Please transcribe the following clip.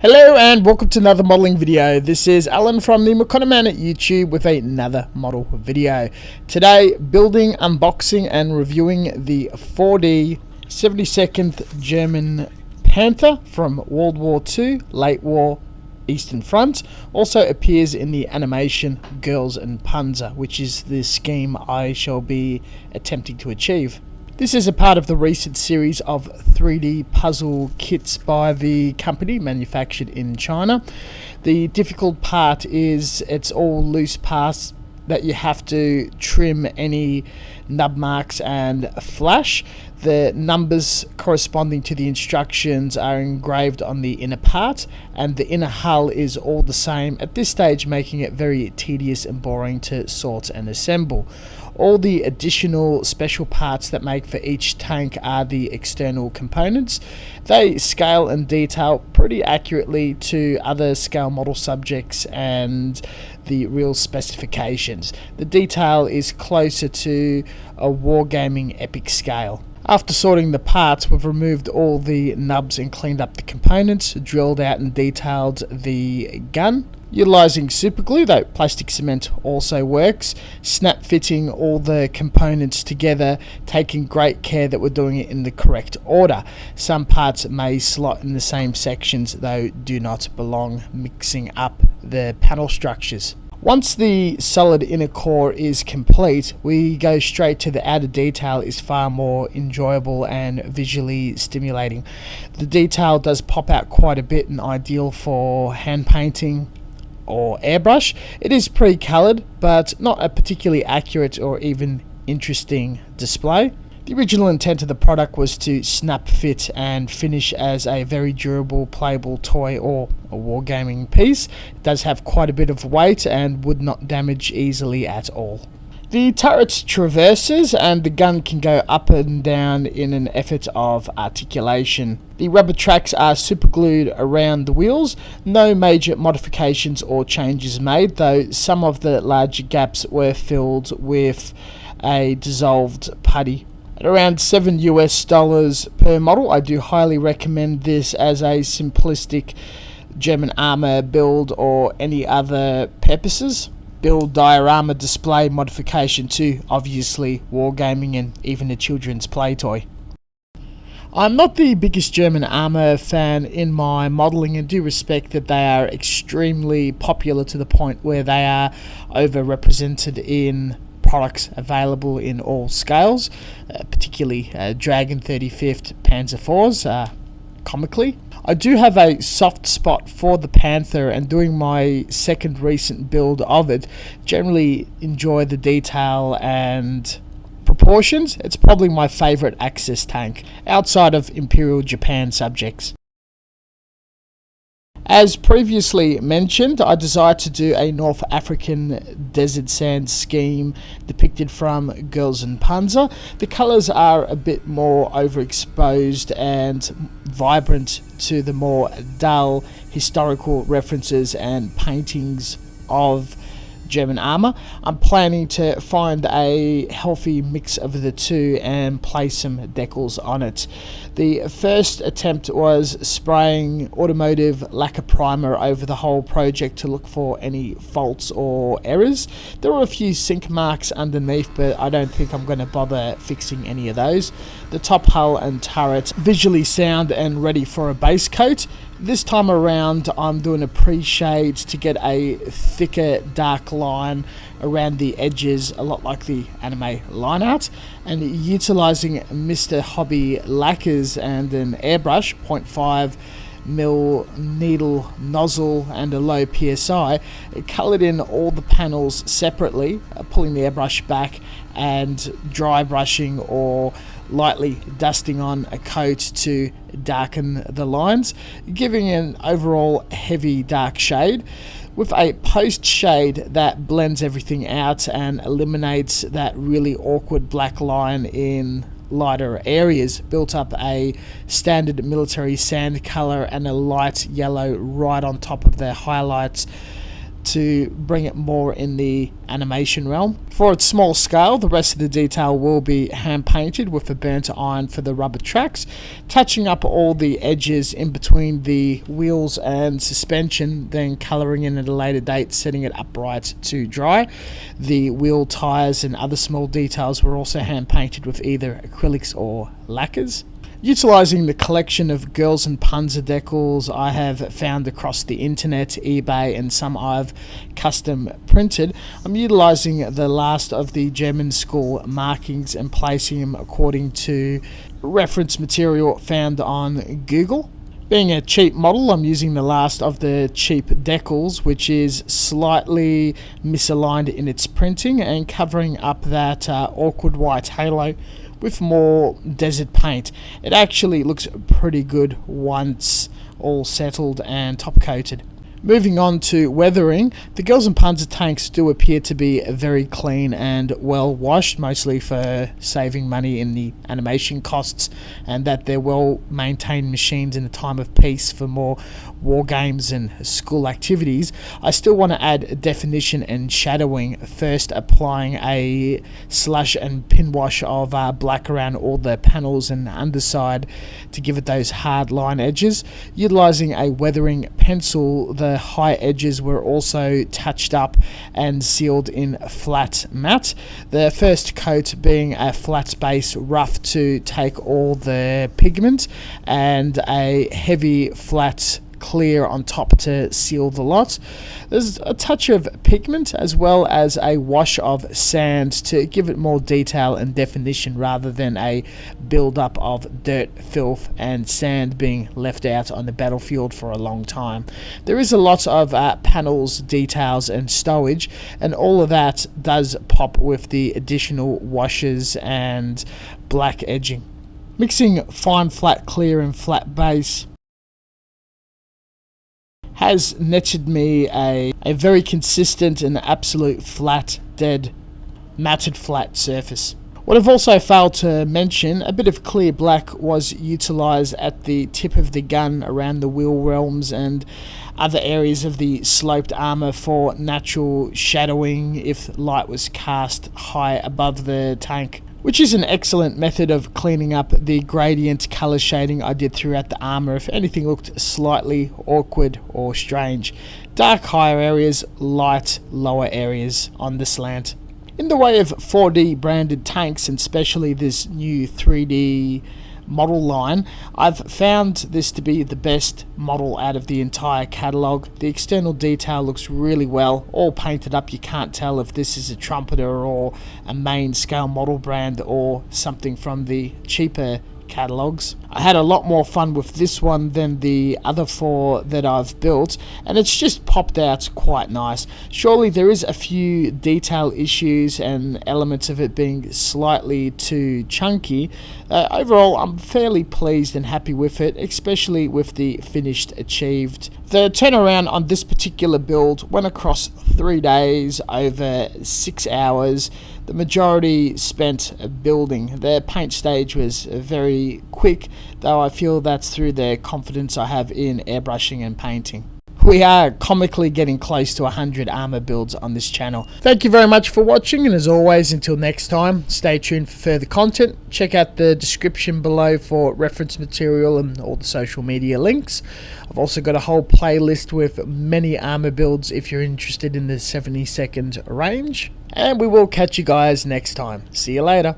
Hello and welcome to another modelling video. This is Alan from the McConaughey at YouTube with another model video. Today, building, unboxing and reviewing the 4D 72nd German Panther from World War II, late war, Eastern Front. Also appears in the animation Girls and Panzer, which is the scheme I shall be attempting to achieve. This is a part of the recent series of 3D puzzle kits by the company, manufactured in China. The difficult part is it's all loose parts that you have to trim any nub marks and flash. The numbers corresponding to the instructions are engraved on the inner part, and the inner hull is all the same at this stage, making it very tedious and boring to sort and assemble. All the additional special parts that make for each tank are the external components. They scale and detail pretty accurately to other scale model subjects and the real specifications. The detail is closer to a wargaming epic scale. After sorting the parts, we've removed all the nubs and cleaned up the components, drilled out and detailed the gun, utilising super glue, though plastic cement also works, snap fitting all the components together, taking great care that we're doing it in the correct order. Some parts may slot in the same sections, though do not belong, mixing up the panel structures. Once the solid inner core is complete, we go straight to the outer detail. Is far more enjoyable and visually stimulating. The detail does pop out quite a bit and ideal for hand painting or airbrush. It is pre-coloured, but not a particularly accurate or even interesting display. The original intent of the product was to snap fit and finish as a very durable playable toy or a wargaming piece. It does have quite a bit of weight and would not damage easily at all. The turret traverses and the gun can go up and down in an effort of articulation. The rubber tracks are super glued around the wheels. No major modifications or changes made, though some of the larger gaps were filled with a dissolved putty. At around $7 per model, I do highly recommend this as a simplistic German armour build or any other purposes. Build, diorama, display, modification to obviously wargaming and even a children's play toy. I'm not the biggest German armour fan in my modelling and do respect that they are extremely popular to the point where they are overrepresented in products available in all scales, particularly Dragon 35th Panzer IVs, comically. I do have a soft spot for the Panther, and doing my second recent build of it, generally enjoy the detail and proportions. It's probably my favourite Axis tank, outside of Imperial Japan subjects. As previously mentioned, I desire to do a North African desert sand scheme depicted from Girls and Panzer. The colours are a bit more overexposed and vibrant to the more dull historical references and paintings of German armour. I'm planning to find a healthy mix of the two and place some decals on it. The first attempt was spraying automotive lacquer primer over the whole project to look for any faults or errors. There were a few sink marks underneath, but I don't think I'm going to bother fixing any of those. The top hull and turret visually sound and ready for a base coat. This time around I'm doing a pre-shade to get a thicker dark line around the edges, a lot like the anime line art, and utilising Mr. Hobby lacquers and an airbrush 0.5mm needle nozzle and a low PSI. It coloured in all the panels separately, pulling the airbrush back and dry brushing or lightly dusting on a coat to darken the lines, giving an overall heavy dark shade with a post shade that blends everything out and eliminates that really awkward black line in lighter areas. Built up a standard military sand color and a light yellow right on top of the highlights to bring it more in the animation realm. For its small scale, the rest of the detail will be hand painted with a burnt iron for the rubber tracks, touching up all the edges in between the wheels and suspension, then colouring in at a later date, setting it upright to dry. The wheel tyres and other small details were also hand painted with either acrylics or lacquers. Utilising the collection of girls and Panzer decals I have found across the internet, eBay, and some I've custom printed, I'm utilising the last of the German school markings and placing them according to reference material found on Google. Being a cheap model, I'm using the last of the cheap decals, which is slightly misaligned in its printing and covering up that awkward white halo with more desert paint. It actually looks pretty good once all settled and top coated. Moving on to weathering, the girls and Panzer tanks do appear to be very clean and well washed, mostly for saving money in the animation costs, and that they're well maintained machines in a time of peace for more war games and school activities. I still want to add definition and shadowing, first applying a slush and pin wash of black around all the panels and underside to give it those hard line edges. Utilizing a weathering pencil, the high edges were also touched up and sealed in flat matte. The first coat being a flat base rough to take all the pigment, and a heavy flat clear on top to seal the lot. There's a touch of pigment as well as a wash of sand to give it more detail and definition, rather than a build-up of dirt, filth and sand being left out on the battlefield for a long time. There is a lot of panels, details and stowage, and all of that does pop with the additional washes and black edging. Mixing fine flat clear and flat base has netted me a very consistent and absolute flat, dead, matted flat surface. What I've also failed to mention, a bit of clear black was utilised at the tip of the gun around the wheel realms and other areas of the sloped armour for natural shadowing if light was cast high above the tank, which is an excellent method of cleaning up the gradient colour shading I did throughout the armour if anything looked slightly awkward or strange. Dark higher areas, light lower areas on the slant. In the way of 4D branded tanks, and especially this new 3D model line, I've found this to be the best model out of the entire catalogue. The external detail looks really well, all painted up. You can't tell if this is a trumpeter or a main scale model brand or something from the cheaper catalogues. I had a lot more fun with this one than the other four that I've built, and it's just popped out quite nice. Surely there is a few detail issues and elements of it being slightly too chunky. Overall, I'm fairly pleased and happy with it, especially with the finished achieved. The turnaround on this particular build went across 3 days over 6 hours. The majority spent building. The paint stage was very quick, though I feel that's through the confidence I have in airbrushing and painting. We are comically getting close to 100 armour builds on this channel. Thank you very much for watching, and as always, until next time, stay tuned for further content. Check out the description below for reference material and all the social media links. I've also got a whole playlist with many armour builds if you're interested in the 70-second range. And we will catch you guys next time. See you later.